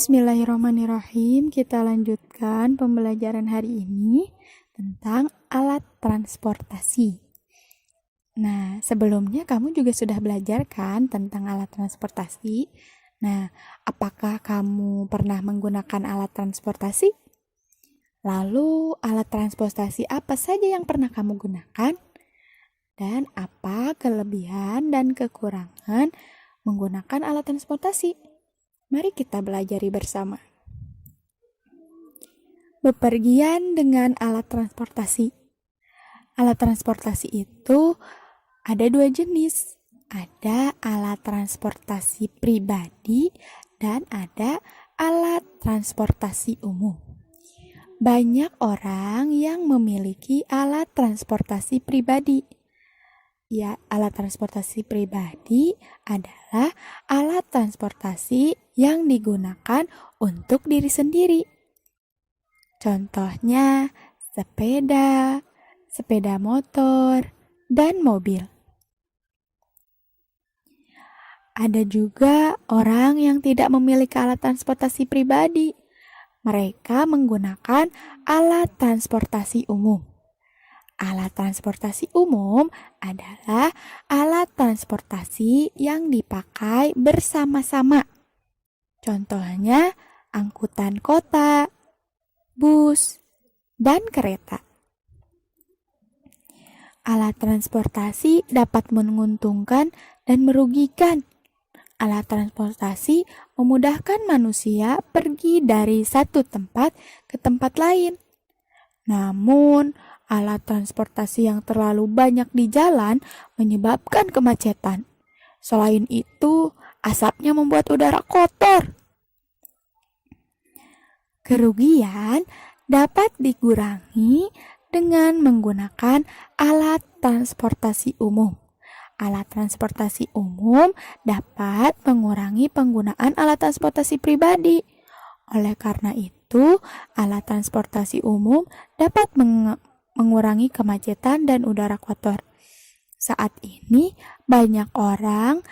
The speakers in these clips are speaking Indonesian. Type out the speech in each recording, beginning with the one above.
Bismillahirrahmanirrahim. Kita lanjutkan pembelajaran hari ini tentang alat transportasi. Nah, sebelumnya kamu juga sudah belajar kan tentang alat transportasi? Nah, apakah kamu pernah menggunakan alat transportasi? Lalu, alat transportasi apa saja yang pernah kamu gunakan? Dan apa kelebihan dan kekurangan menggunakan alat transportasi? Mari kita belajari bersama. Bepergian dengan alat transportasi. Alat transportasi itu ada dua jenis. Ada alat transportasi pribadi dan ada alat transportasi umum. Banyak orang yang memiliki alat transportasi pribadi. Ya, alat transportasi pribadi adalah alat transportasi yang digunakan untuk diri sendiri. Contohnya sepeda, sepeda motor, dan mobil. Ada juga orang yang tidak memiliki alat transportasi pribadi. Mereka menggunakan alat transportasi umum. Alat transportasi umum adalah alat transportasi yang dipakai bersama-sama. Contohnya angkutan kota, bus, dan kereta. Alat transportasi dapat menguntungkan dan merugikan. Alat transportasi memudahkan manusia pergi dari satu tempat ke tempat lain. Namun, alat transportasi yang terlalu banyak di jalan menyebabkan kemacetan. Selain itu, asapnya membuat udara kotor. Kerugian dapat dikurangi dengan menggunakan alat transportasi umum. Alat transportasi umum dapat mengurangi penggunaan alat transportasi pribadi. Oleh karena itu, alat transportasi umum dapat mengurangi kemacetan dan udara kotor. Saat ini, banyak orang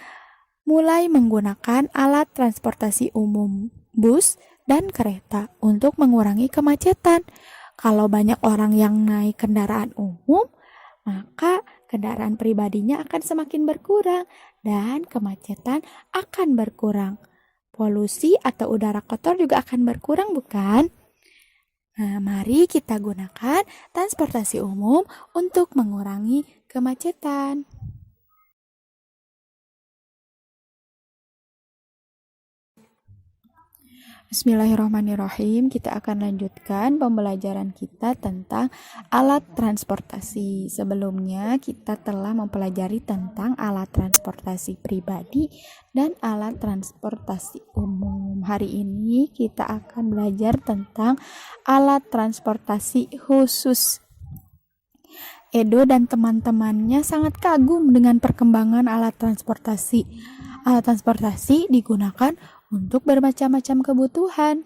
mulai menggunakan alat transportasi umum, bus, dan kereta untuk mengurangi kemacetan. Kalau banyak orang yang naik kendaraan umum, maka kendaraan pribadinya akan semakin berkurang dan kemacetan akan berkurang. Polusi atau udara kotor juga akan berkurang, bukan? Nah, mari kita gunakan transportasi umum untuk mengurangi kemacetan. Bismillahirrahmanirrahim. Kita akan lanjutkan pembelajaran kita tentang alat transportasi. Sebelumnya kita telah mempelajari tentang alat transportasi pribadi dan alat transportasi umum. Hari ini kita akan belajar tentang alat transportasi khusus. Edo dan teman-temannya sangat kagum dengan perkembangan alat transportasi. Alat transportasi digunakan untuk bermacam-macam kebutuhan.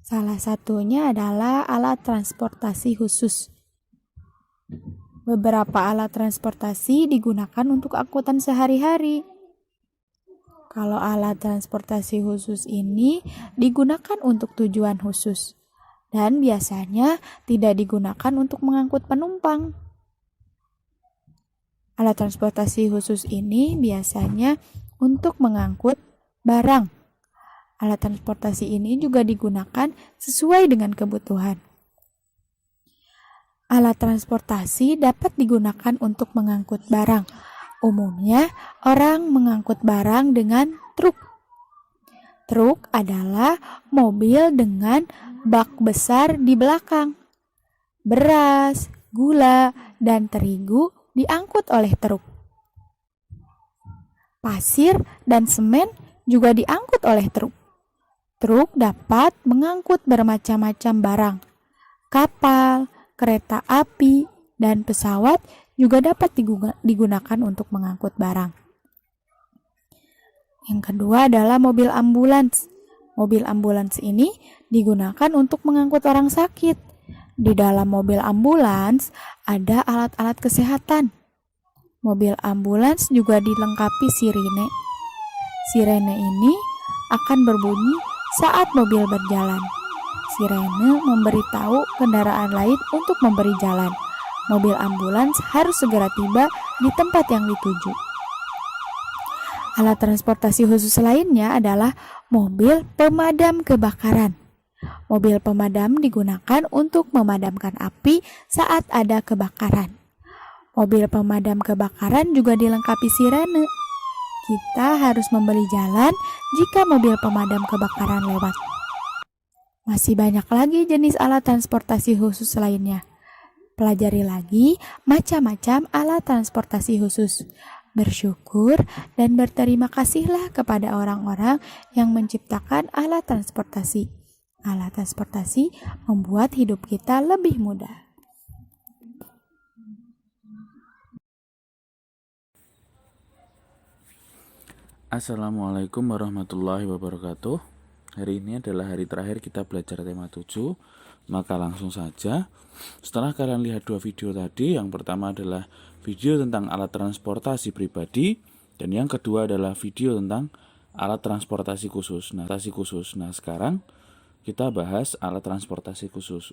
Salah satunya adalah alat transportasi khusus. Beberapa alat transportasi digunakan untuk angkutan sehari-hari. Kalau alat transportasi khusus ini digunakan untuk tujuan khusus dan biasanya tidak digunakan untuk mengangkut penumpang. Alat transportasi khusus ini biasanya untuk mengangkut barang. Alat transportasi ini juga digunakan sesuai dengan kebutuhan. Alat transportasi dapat digunakan untuk mengangkut barang. Umumnya, orang mengangkut barang dengan truk. Truk adalah mobil dengan bak besar di belakang. Beras, gula, dan terigu diangkut oleh truk. Pasir dan semen juga diangkut oleh truk. Truk dapat mengangkut bermacam-macam barang. Kapal, kereta api, dan pesawat juga dapat digunakan untuk mengangkut barang. Yang kedua adalah mobil ambulans. Mobil ambulans ini digunakan untuk mengangkut orang sakit. Di dalam mobil ambulans ada alat-alat kesehatan. Mobil ambulans juga dilengkapi sirine. Sirene ini akan berbunyi saat mobil berjalan. Sirene memberitahu kendaraan lain untuk memberi jalan. Mobil ambulans harus segera tiba di tempat yang dituju. Alat transportasi khusus lainnya adalah mobil pemadam kebakaran. Mobil pemadam digunakan untuk memadamkan api saat ada kebakaran. Mobil pemadam kebakaran juga dilengkapi sirene. Kita harus memberi jalan jika mobil pemadam kebakaran lewat. Masih banyak lagi jenis alat transportasi khusus lainnya. Pelajari lagi macam-macam alat transportasi khusus. Bersyukur dan berterima kasihlah kepada orang-orang yang menciptakan alat transportasi. Alat transportasi membuat hidup kita lebih mudah. Assalamualaikum warahmatullahi wabarakatuh. Hari ini adalah hari terakhir kita belajar tema 7. Maka langsung saja. Setelah kalian lihat dua video tadi, yang pertama adalah video tentang alat transportasi pribadi, dan yang kedua adalah video tentang alat transportasi khusus. Nah, sekarang kita bahas alat transportasi khusus.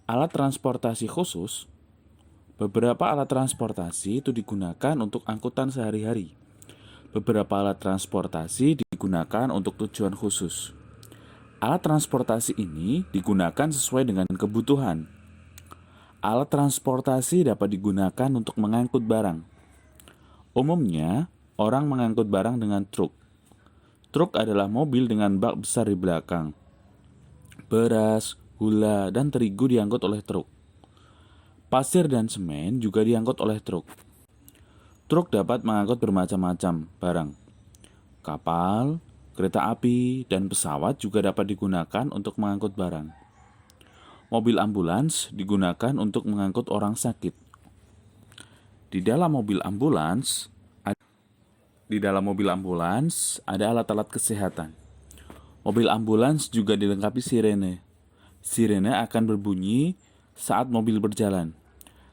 Alat transportasi khusus, beberapa alat transportasi itu digunakan untuk angkutan sehari-hari. Beberapa alat transportasi digunakan untuk tujuan khusus. Alat transportasi ini digunakan sesuai dengan kebutuhan. Alat transportasi dapat digunakan untuk mengangkut barang. Umumnya, orang mengangkut barang dengan truk. Truk adalah mobil dengan bak besar di belakang. Beras, gula, dan terigu diangkut oleh truk. Pasir dan semen juga diangkut oleh truk. Truk dapat mengangkut bermacam-macam barang. Kapal, kereta api, dan pesawat juga dapat digunakan untuk mengangkut barang. Mobil ambulans digunakan untuk mengangkut orang sakit. Di dalam mobil ambulans ada alat-alat kesehatan. Mobil ambulans juga dilengkapi sirene. Sirene akan berbunyi saat mobil berjalan.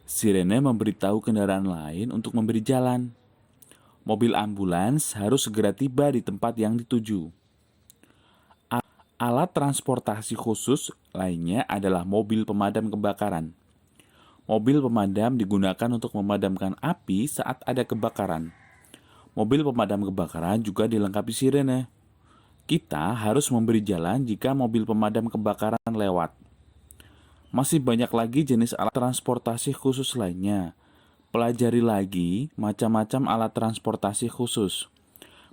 Sirene memberitahu kendaraan lain untuk memberi jalan. Mobil ambulans harus segera tiba di tempat yang dituju. Alat transportasi khusus lainnya adalah mobil pemadam kebakaran. Mobil pemadam digunakan untuk memadamkan api saat ada kebakaran. Mobil pemadam kebakaran juga dilengkapi sirene. Kita harus memberi jalan jika mobil pemadam kebakaran lewat. Masih banyak lagi jenis alat transportasi khusus lainnya. Pelajari lagi macam-macam alat transportasi khusus.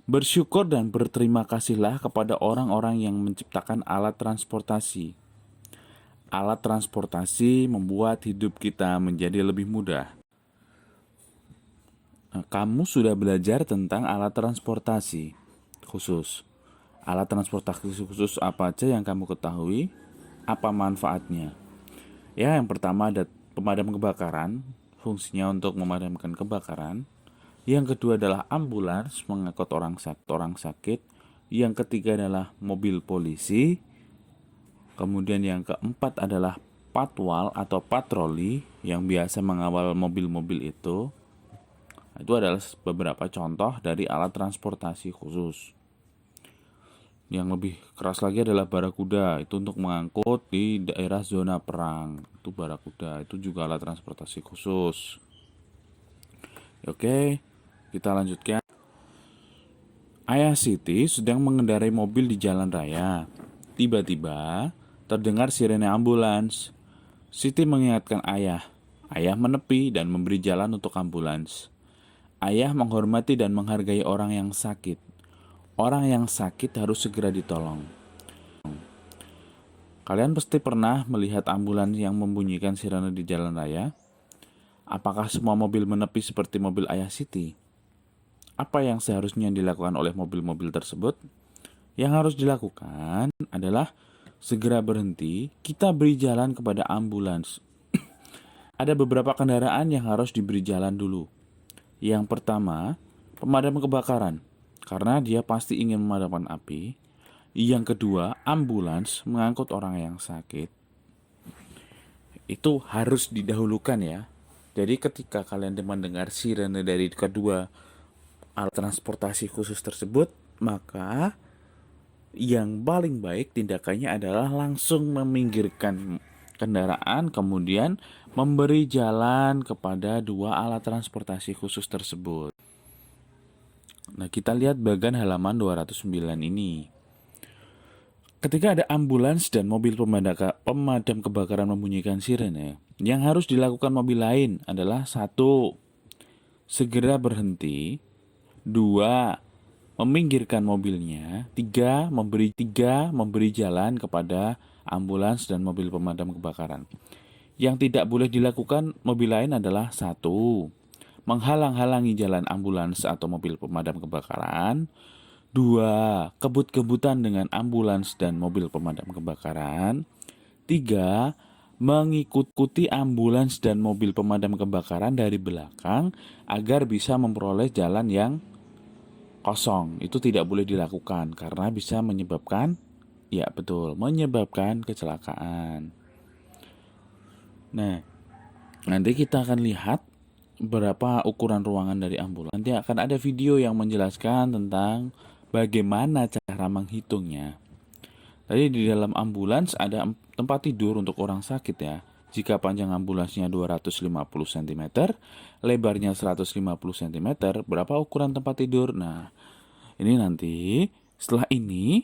Bersyukur dan berterima kasihlah kepada orang-orang yang menciptakan alat transportasi. Alat transportasi membuat hidup kita menjadi lebih mudah. Kamu sudah belajar tentang alat transportasi khusus. Alat transportasi khusus apa aja yang kamu ketahui? Apa manfaatnya? Ya, yang pertama ada pemadam kebakaran, fungsinya untuk memadamkan kebakaran. Yang kedua adalah ambulans, mengangkut orang sakit. Yang ketiga adalah mobil polisi. Kemudian yang keempat adalah patwal atau patroli yang biasa mengawal mobil-mobil itu. Itu adalah beberapa contoh dari alat transportasi khusus. Yang lebih keras lagi adalah barakuda, itu untuk mengangkut di daerah zona perang. Itu barakuda, itu juga alat transportasi khusus. Oke, kita lanjutkan. Ayah Siti sedang mengendarai mobil di jalan raya. Tiba-tiba terdengar sirene ambulans. Siti mengingatkan ayah. Ayah menepi dan memberi jalan untuk ambulans. Ayah menghormati dan menghargai orang yang sakit. Orang yang sakit harus segera ditolong. Kalian pasti pernah melihat ambulans yang membunyikan sirene di jalan raya? Apakah semua mobil menepi seperti mobil Ayah Siti? Apa yang seharusnya dilakukan oleh mobil-mobil tersebut? Yang harus dilakukan adalah segera berhenti, kita beri jalan kepada ambulans. Ada beberapa kendaraan yang harus diberi jalan dulu. Yang pertama, pemadam kebakaran. Karena dia pasti ingin memadamkan api. Yang kedua, ambulans mengangkut orang yang sakit. Itu harus didahulukan ya. Jadi ketika kalian mendengar sirene dari kedua alat transportasi khusus tersebut, maka Yang paling baik tindakannya adalah langsung meminggirkan kendaraan, kemudian memberi jalan kepada dua alat transportasi khusus tersebut. Nah, kita lihat bagian halaman 209 ini. Ketika ada ambulans dan mobil pemadam kebakaran membunyikan sirene, yang harus dilakukan mobil lain adalah: 1. Segera berhenti. 2. Meminggirkan mobilnya. 3. Memberi jalan kepada ambulans dan mobil pemadam kebakaran. Yang tidak boleh dilakukan mobil lain adalah: 1. Menghalang-halangi jalan ambulans atau mobil pemadam kebakaran. 2. Kebut-kebutan dengan ambulans dan mobil pemadam kebakaran. 3. Mengikuti ambulans dan mobil pemadam kebakaran dari belakang agar bisa memperoleh jalan yang kosong. Itu tidak boleh dilakukan karena bisa menyebabkan, ya betul, menyebabkan kecelakaan. Nah, nanti kita akan lihat berapa ukuran ruangan dari ambulans. Nanti akan ada video yang menjelaskan tentang bagaimana cara menghitungnya. Tadi di dalam ambulans ada tempat tidur untuk orang sakit ya. Jika panjang ambulansnya 250 cm, lebarnya 150 cm, berapa ukuran tempat tidur? Nah, ini nanti setelah ini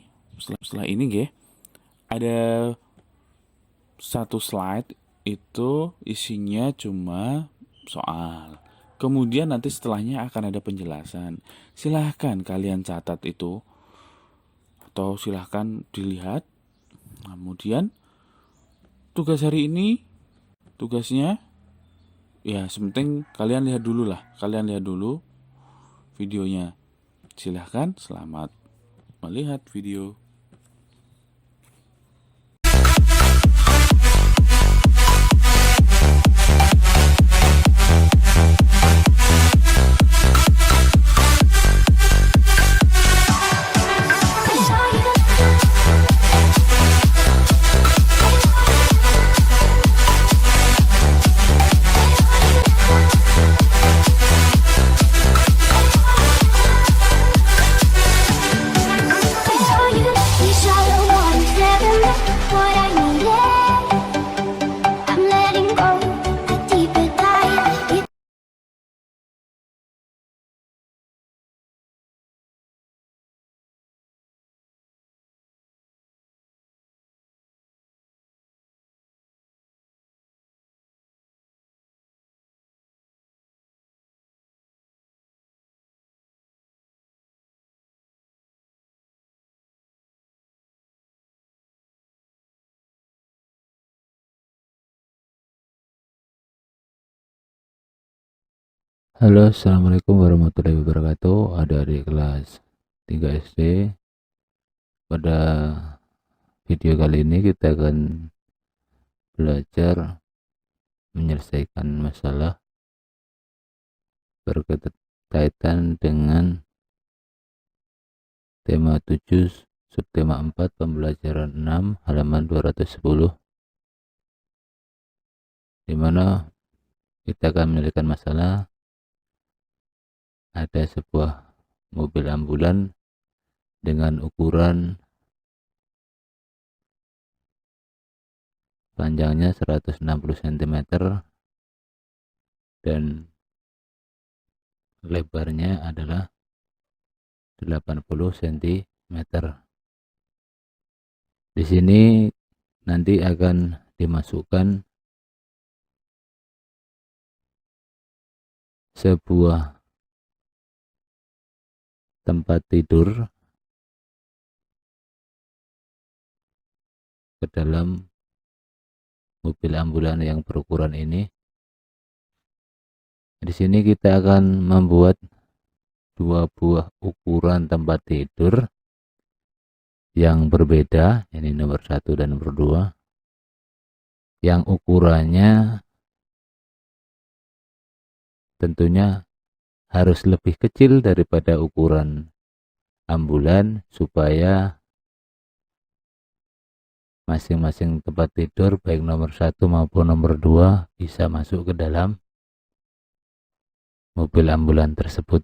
ada satu slide itu isinya cuma soal. Kemudian nanti setelahnya akan ada penjelasan. Silahkan kalian catat itu atau silahkan dilihat. Kemudian tugas hari ini, tugasnya ya sepenting kalian lihat dulu videonya. Silahkan, selamat melihat video. Halo, assalamualaikum warahmatullahi wabarakatuh. Adik-adik kelas 3 SD. Pada video kali ini kita akan belajar menyelesaikan masalah berkaitan dengan tema 7 subtema 4 pembelajaran 6 halaman 210, di mana kita akan menyelesaikan masalah. Ada sebuah mobil ambulan dengan ukuran panjangnya 160 cm dan lebarnya adalah 80 cm. Di sini nanti akan dimasukkan sebuah tempat tidur ke dalam mobil ambulan yang berukuran ini. Di sini kita akan membuat dua buah ukuran tempat tidur yang berbeda, ini nomor 1 dan nomor 2, yang ukurannya tentunya harus lebih kecil daripada ukuran ambulan supaya masing-masing tempat tidur baik nomor 1 maupun nomor 2 bisa masuk ke dalam mobil ambulan tersebut.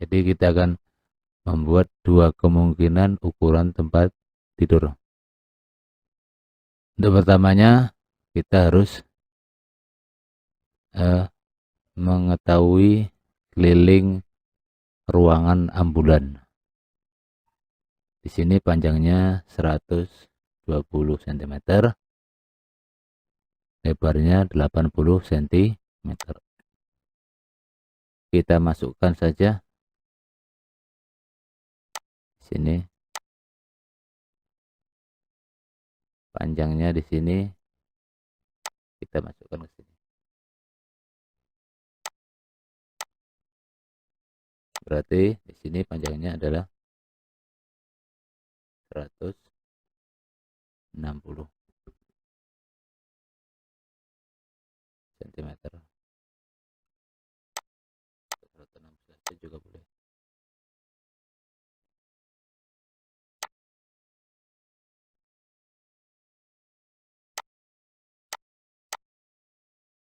Jadi kita akan membuat dua kemungkinan ukuran tempat tidur. Untuk pertamanya kita harus mengetahui keliling ruangan ambulan. Di sini panjangnya 120 cm, lebarnya 80 cm. Kita masukkan saja di sini. Panjangnya di sini kita masukkan ke sini. Berarti di sini panjangnya adalah 160 cm. 160 juga boleh.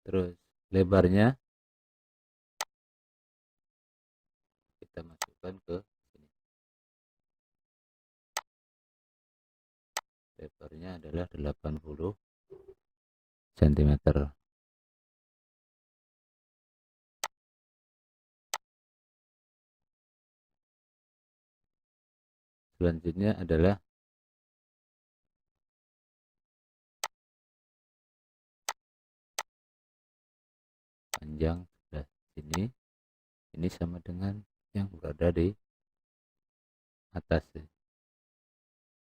Terus lebarnya kita masukkan ke sini. Lebarnya adalah 80 cm. Selanjutnya adalah panjang sebelah sini. Ini sama dengan yang berada di atas.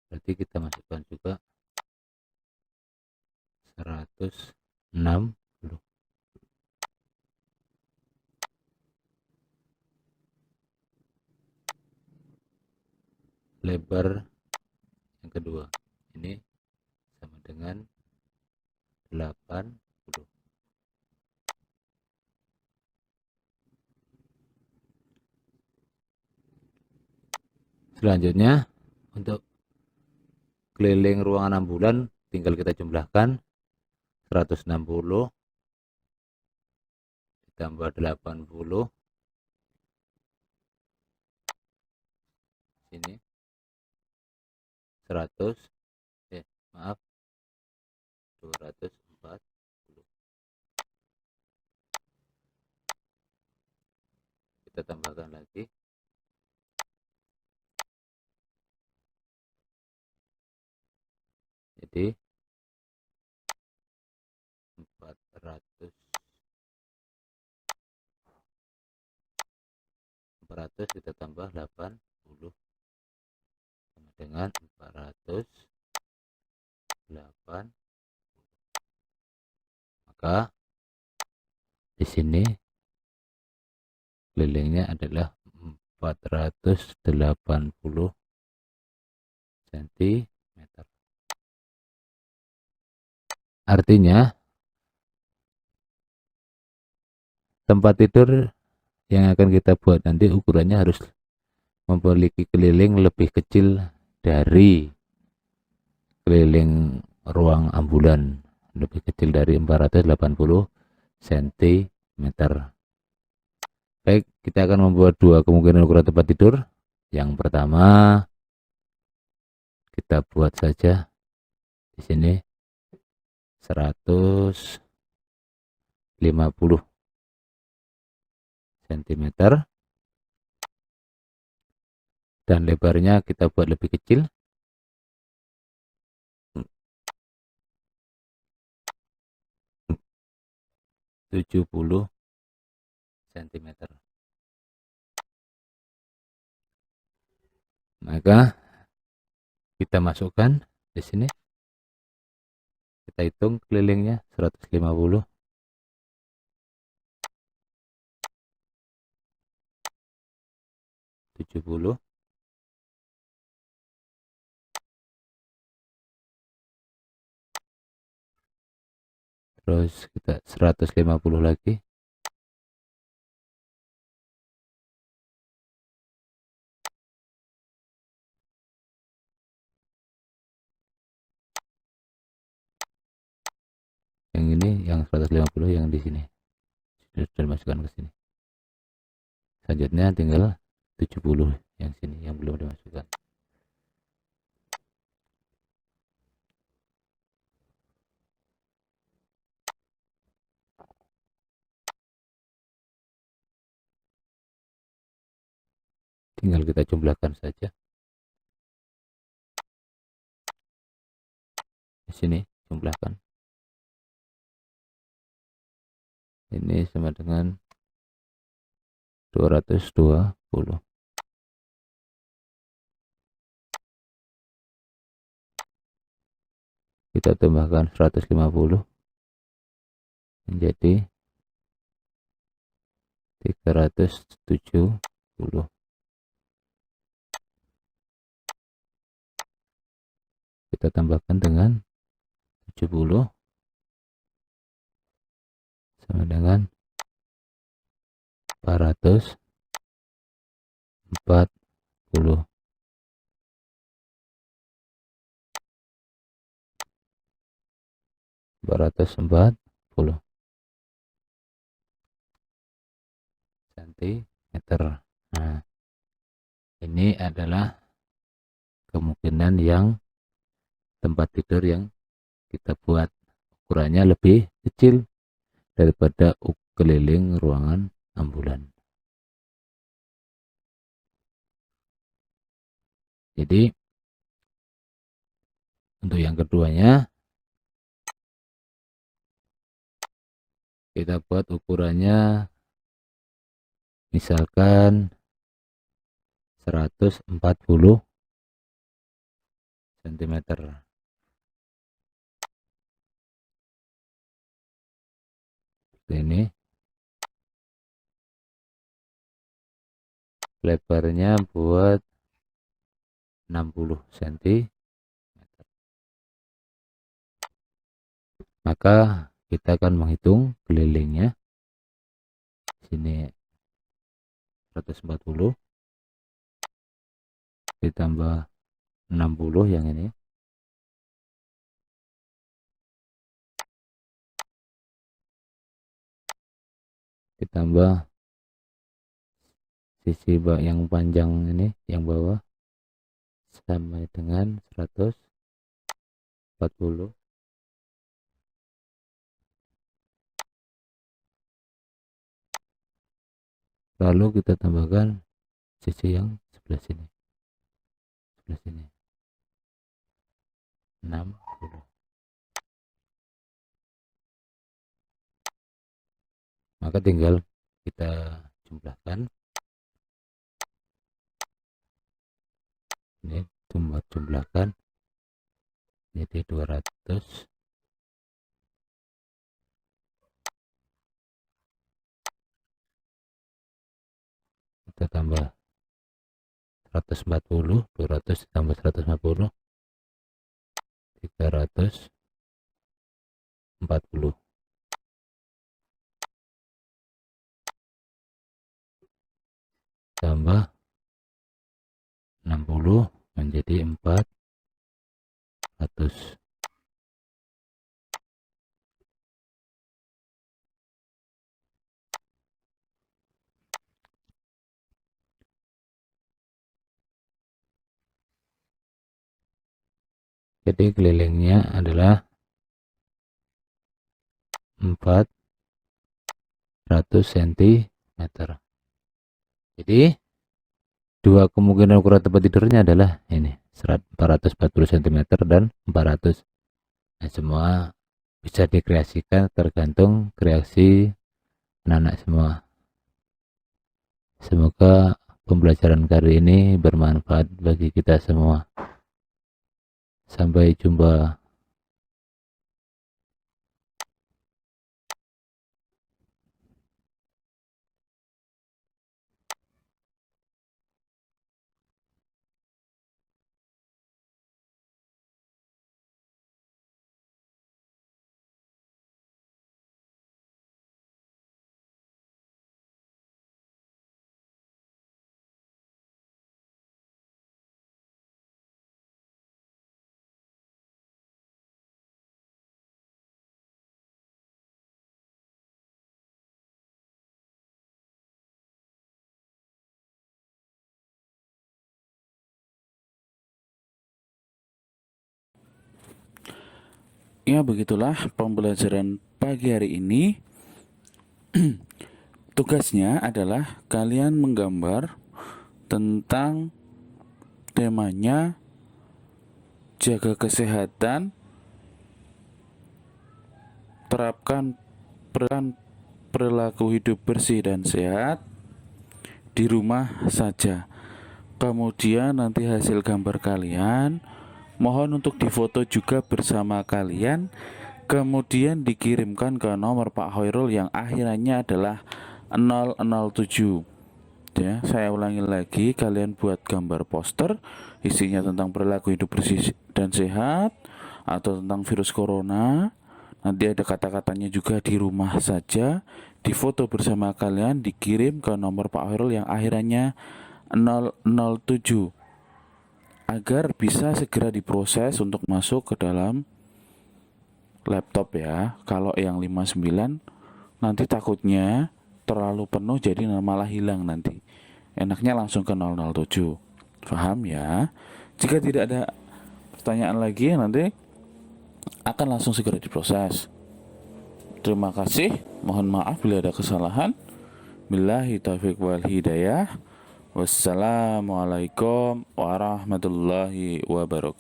Berarti kita masukkan juga 160. Lebar yang kedua ini sama dengan 80. Selanjutnya untuk keliling ruangan ambulan tinggal kita jumlahkan 160 ditambah 80 sini 240. Kita tambahkan lagi jadi 400 kita tambah 80 sama dengan 408. Maka di sini kelilingnya adalah 480 cm. Artinya tempat tidur yang akan kita buat nanti ukurannya harus memiliki keliling lebih kecil dari keliling ruang ambulan, lebih kecil dari 480 cm. Baik, kita akan membuat dua kemungkinan ukuran tempat tidur. Yang pertama kita buat saja di sini 150 cm dan lebarnya kita buat lebih kecil 70 cm. Maka kita masukkan di sini, kita hitung kelilingnya 150 70 terus kita 150 lagi yang ini, yang 150 yang di sini sudah masukkan ke sini. Selanjutnya tinggal 70 yang sini yang belum dimasukkan. Tinggal kita jumlahkan saja. Di sini jumlahkan. Ini sama dengan 220. Kita tambahkan 150 menjadi 370. Kita tambahkan dengan 70 sama dengan 440. 440 cm. Nah, ini adalah kemungkinan yang tempat tidur yang kita buat ukurannya lebih kecil daripada keliling ruangan ambulan. Jadi untuk yang keduanya kita buat ukurannya misalkan 140 cm. Ini lebarnya buat 60 cm. Maka kita akan menghitung kelilingnya. Sini 140 ditambah 60 yang ini. Ditambah sisi yang panjang ini yang bawah sama dengan 140. Lalu kita tambahkan sisi yang sebelah sini. Sebelah sini 60. Maka tinggal kita jumlahkan. Ini jumlahkan jadi 200. Kita tambah 140, 200 tambah 150, 340. Tambah 60 menjadi 400. Jadi kelilingnya adalah 400 cm. Jadi dua kemungkinan ukuran tempat tidurnya adalah ini 440 cm dan 400. Nah, semua bisa dikreasikan tergantung kreasi anak-anak semua. Semoga pembelajaran kali ini bermanfaat bagi kita semua. Sampai jumpa. Ya, begitulah pembelajaran pagi hari ini. Tugasnya adalah kalian menggambar tentang temanya jaga kesehatan, terapkan perilaku hidup bersih dan sehat di rumah saja. Kemudian nanti hasil gambar kalian mohon untuk difoto juga bersama kalian, kemudian dikirimkan ke nomor Pak Hoirul yang akhirannya adalah 007. Ya, saya ulangi lagi, kalian buat gambar poster isinya tentang perilaku hidup bersih dan sehat atau tentang virus corona. Nanti ada kata-katanya juga di rumah saja, difoto bersama kalian, dikirim ke nomor Pak Hoirul yang akhirannya 007 agar bisa segera diproses untuk masuk ke dalam laptop ya. Kalau yang 59 nanti takutnya terlalu penuh jadi malah hilang nanti. Enaknya langsung ke 007. Paham ya? Jika tidak ada pertanyaan lagi nanti akan langsung segera diproses. Terima kasih. Mohon maaf bila ada kesalahan. Billahi taufiq wal hidayah. Wassalamualaikum warahmatullahi wabarakatuh.